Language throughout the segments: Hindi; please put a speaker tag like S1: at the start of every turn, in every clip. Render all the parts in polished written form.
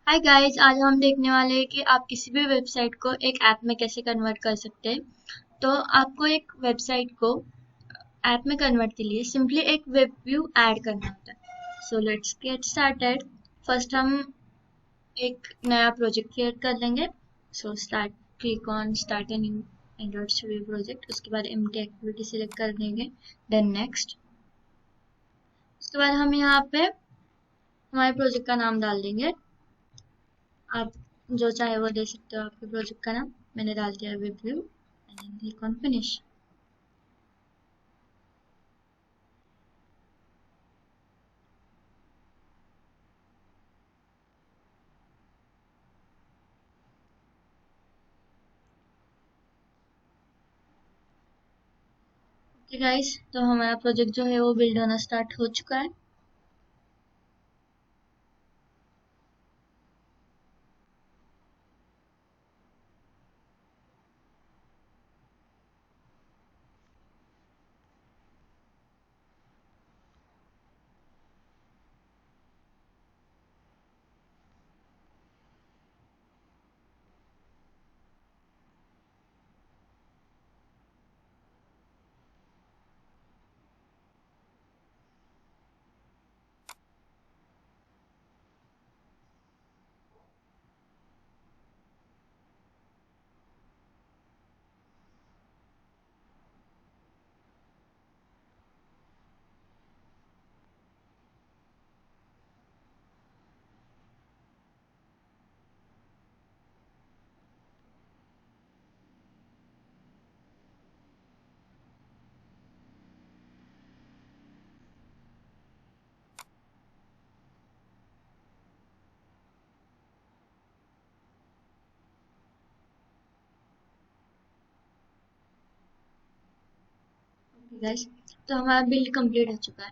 S1: हाय गाइस, आज हम देखने वाले हैं कि आप किसी भी वेबसाइट को एक ऐप में कैसे कन्वर्ट कर सकते हैं। तो आपको एक वेबसाइट को ऐप में कन्वर्ट के लिए सिंपली एक वेब व्यू ऐड करना होता है। So let's get started. First हम एक नया प्रोजेक्ट क्रिएट कर लेंगे। So start click on start an Android studio project. उसके बाद एम्प्टी एक्टिविटी सिलेक्ट कर देंगे, देन नेक्स्ट। उसके बाद हम यहाँ पे हमारे प्रोजेक्ट का नाम डाल देंगे। आप जो चाहे वो दे सकते हो आपके प्रोजेक्ट का नाम। मैंने डाल दिया review and click on finish. Okay guys, तो हमारा प्रोजेक्ट जो है वो बिल्ड होना स्टार्ट हो चुका है। ओके गाइस, तो हमारा बिल्ड कंप्लीट हो चुका है।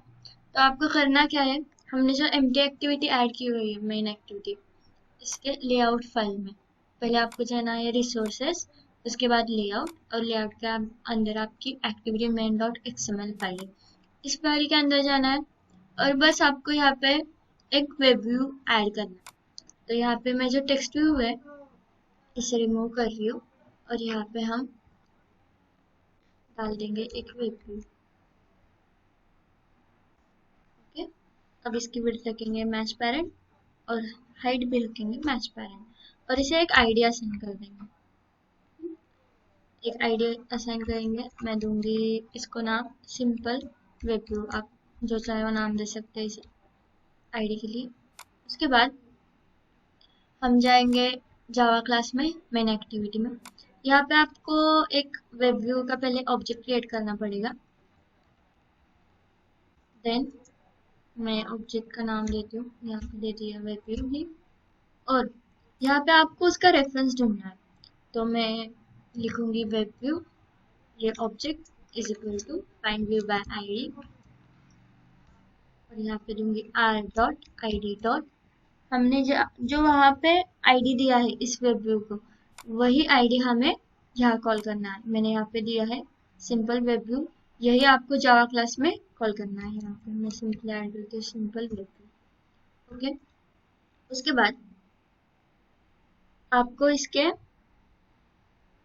S1: तो आपको करना क्या है, हमने जो एम्प्टी एक्टिविटी ऐड की हुई है मेन एक्टिविटी, इसके लेआउट फाइल में पहले आपको जाना है रिसोर्सेस, उसके बाद लेआउट, और लेआउट के अंदर आपकी activity main dot XML file है। इस फाइल के अंदर जाना है और बस आपको यहाँ पे एक वेब व्यू ऐड करना है। तो यहाँ पे मैं जो टेक्स्ट व्यू है इसे रिमूव कर रही हूँ और यहाँ पे हम डाल देंगे एक वेब व्यू। ओके, अब इसकी विड्थ रखेंगे मैच पेरेंट और हाइट भी रखेंगे मैच पेरेंट, और इसे एक आईडी असाइन कर देंगे। एक आईडी असाइन करेंगे, मैं दूंगी इसको नाम सिंपल वेब व्यू। आप जो चाहे वो नाम दे सकते हैं इस आईडी के लिए। उसके बाद हम जाएंगे जावा क्लास में मेन एक्टिविटी में। यहाँ पे आपको एक वेब व्यू का पहले ऑब्जेक्ट क्रिएट करना पड़ेगा। देन मैं ऑब्जेक्ट का नाम देती हूँ, यहाँ पे दे दिया वेब व्यू ही। और यहाँ पे आपको उसका रेफरेंस ढूंढना है। तो मैं लिखूंगी वेब व्यू, ये object is equal to find view by ID, और यहाँ पे दूंगी R dot I D dot. हमने जो वहाँ पे आईडी दिया है इस वेब व्यू को, वही आईडी हमें यहाँ कॉल करना है। मैंने यहाँ पे दिया है सिंपल वेब व्यू, यही आपको जावा क्लास में कॉल करना है। यहाँ पे मैं सिंपल ऐड करती हूँ सिंपल वेब व्यू। ओके, उसके बाद आपको इसके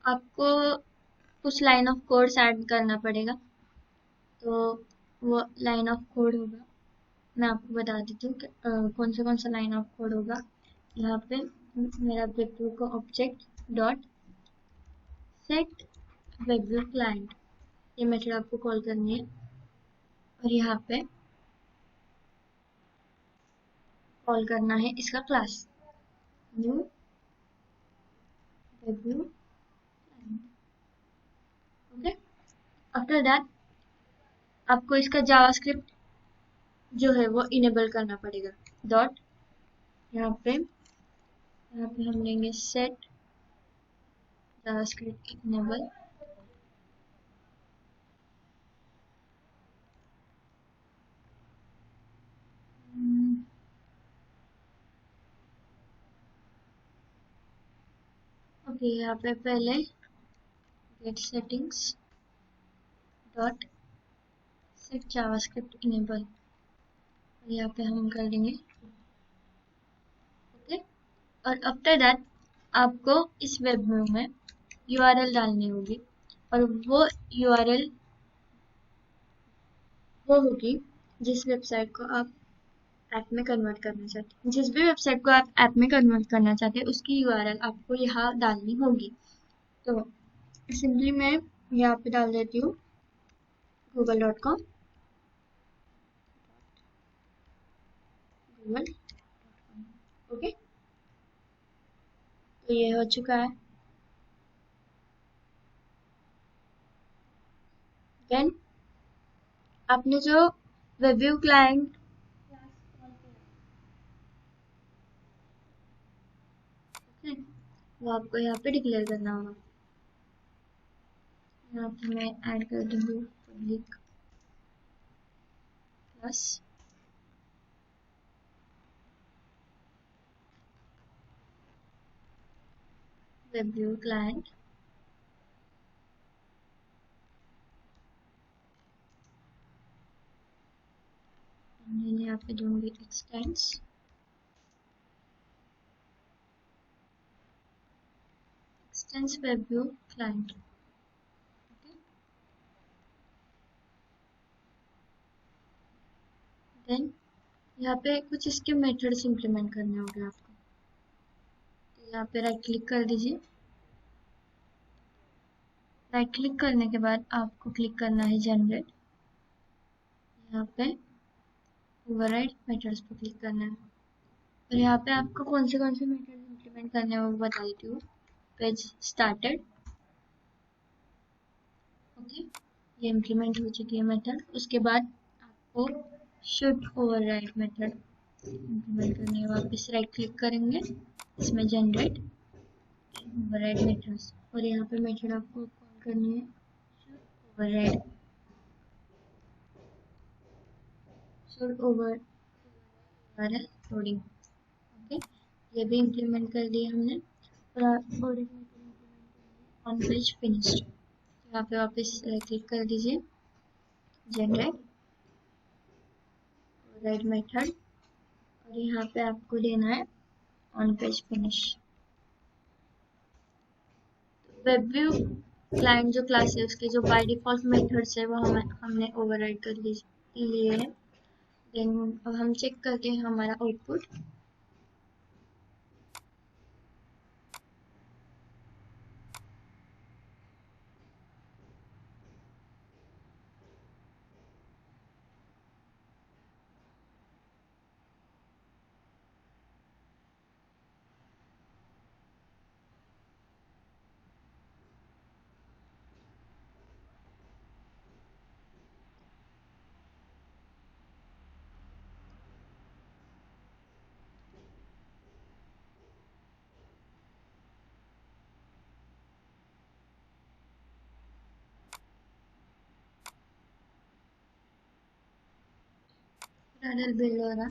S1: आपको कुछ लाइन ऑफ कोड्स ऐड करना पड़ेगा। तो वो लाइन ऑफ कोड होगा, मैं आपको बता देती हूँ कि कौन सा लाइन ऑफ कोड होगा। यहाँ पे मेरा वेब का object dot set web client, ये मेथड आपको कॉल करनी है। और यहाँ पे कॉल करना है इसका class new web. Okay, after that आपको इसका जावास्क्रिप्ट जो है वो इनेबल करना पड़ेगा। डॉट यहाँ पे हम लेंगे सेट जावास्क्रिप्ट इनेबल। ओके, यहाँ पे पहले get settings dot set JavaScript enable, यहाँ पे हम कर देंगे ओके। और आफ्टर दैट आपको इस वेब व्यू में यूआरएल डालनी होगी, और वो यूआरएल वो होगी जिस वेबसाइट को आप ऐप में कन्वर्ट करना चाहते हैं। जिस भी वेबसाइट को आप ऐप में कन्वर्ट करना चाहते हैं उसकी यूआरएल आपको यहाँ डालनी होगी। तो सिंपली मैं यहाँ पे डाल देती हूँ google.com, ओके। तो ये हो चुका है। देन आपने जो वेबव्यू क्लाइंट वो आपको यहाँ पे डिक्लेयर करना होगा। यहाँ पे मैं ऐड कर दूंगी पब्लिक प्लस वेबव्यू क्लाइंट, मैंने यहाँ पे दूंगी एक्सटेंस वेबव्यू क्लाइंट। देन यहाँ पे कुछ इसके मेथड्स इम्प्लीमेंट करने होंगे आपको। तो यहाँ पे राइट क्लिक कर दीजिए। राइट क्लिक करने के बाद आपको क्लिक करना है जनरेट। यहाँ पे ओवरराइड मेथड्स पे क्लिक करना है, और यहाँ पे आपको कौन से मेथड्स इम्प्लीमेंट करने हैं वो बता देती हूँ। पेज स्टार्टेड, ओके, ये इम्प्लीमेंट हो चुकी है मेथड। उसके बाद आपको शुड ओवरराइड मेथड इम्प्लीमेंट करनी है। वापस राइट क्लिक करेंगे, इसमें जनरेट ओवरराइड मेथड्स, और यहाँ पे मेथड आपको कॉल करनी है override should override loading, okay. ये भी इम्प्लीमेंट कर दिया हमने। और ऑन पेज फिनिश्ड, यहाँ पे वापस क्लिक कर दीजिए जनरेट ओवरराइड मेथड, और यहाँ पे आपको देना है ऑन पेज फिनिश। वेबव्यू क्लाइंट जो क्लास है उसके जो बाय डिफॉल्ट मेथड्स है वो हमने ओवरराइड कर लिए हैं। देन अब हम चेक करते हैं हमारा आउटपुट। बिल्ड हो रहा,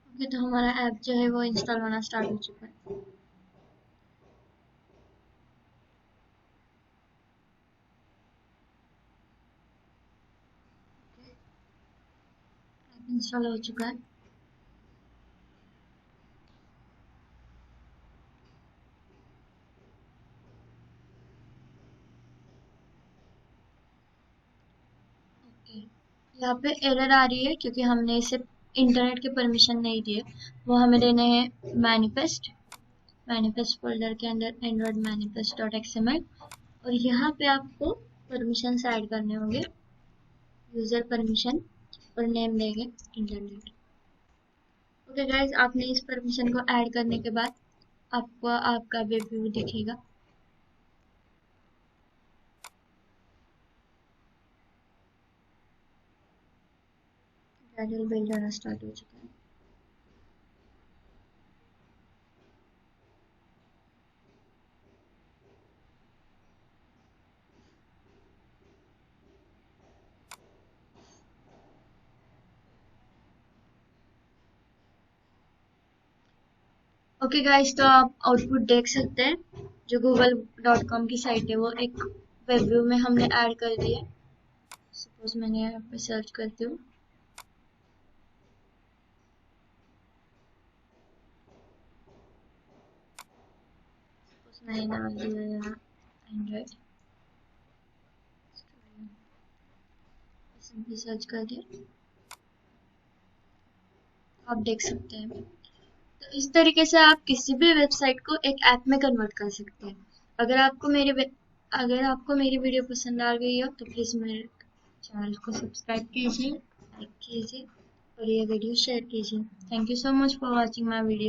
S1: ओके। तो हमारा ऐप जो है वो इंस्टॉल होना स्टार्ट हो चुका है। ऐप इंस्टॉल हो चुका है। यहाँ पे एरर आ रही है क्योंकि हमने इसे इंटरनेट के परमिशन नहीं दिए। वो हमें देने हैं मैनिफेस्ट फोल्डर के अंदर एंड्रॉइड manifest.xml, और यहाँ पे आपको परमिशन ऐड करने होंगे, यूजर परमिशन और नेम देंगे इंटरनेट। ओके गाइज, आपने इस परमिशन को ऐड करने के बाद आपको आपका वेब व्यू दिखेगा। ग्रेजुअल बिल्ड होना स्टार्ट हो चुका है। ओके गाइस, तो आप आउटपुट देख सकते हैं। जो google.com की साइट है वो एक वेब व्यू में हमने ऐड कर दी है। सपोज मैंने यहाँ पे सर्च करती हूँ, सपोज मैंने डाल दिया यहाँ एंड्रॉइड, सिंपली सर्च कर दिया, आप देख सकते हैं। तो इस तरीके से आप किसी भी वेबसाइट को एक ऐप में कन्वर्ट कर सकते हैं। अगर आपको मेरी वीडियो पसंद आ गई हो तो प्लीज़ मेरे चैनल को सब्सक्राइब कीजिए, लाइक कीजिए और ये वीडियो शेयर कीजिए। Thank you so much for watching my video.